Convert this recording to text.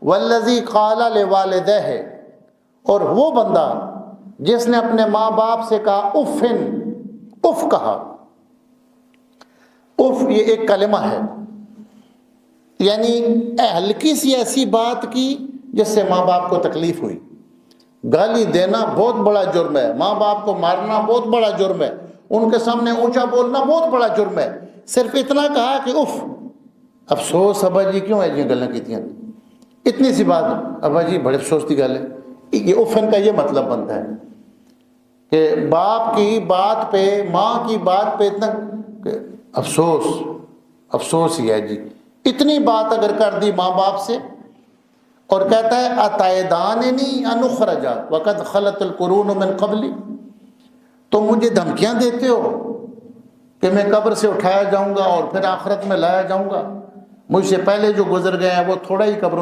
والذی قال لوالدہ، اور وہ بندہ جس نے اپنے ماں باپ سے کہا افن، اف کہا۔ اف یہ ایک کلمہ ہے، یعنی ہلکی سی ایسی بات کی جس سے ماں باپ کو تکلیف ہوئی۔ گالی دینا بہت بڑا جرم ہے، ماں باپ کو مارنا بہت بڑا جرم ہے، ان کے سامنے اونچا بولنا بہت بڑا جرم ہے۔ صرف اتنا کہا کہ اف، افسوس ابا جی کیوں ہے جی گلاں کیتیاں، اتنی سی بات، ابا جی بڑے افسوس کی گل ہے۔ یہ افن کا یہ مطلب بنتا ہے کہ باپ کی بات پہ، ماں کی بات پہ اتنا کہ افسوس، افسوس ہی ہے جی۔ اتنی بات اگر کر دی ماں باپ سے، اور کہتا ہے اتعداننی ان اخرج وقد خلت القرون من قبلی، تو مجھے دھمکیاں دیتے ہو کہ میں قبر سے اٹھایا جاؤں گا اور پھر آخرت میں لایا جاؤں گا، مجھ سے پہلے جو گزر گئے ہیں وہ تھوڑا ہی قبروں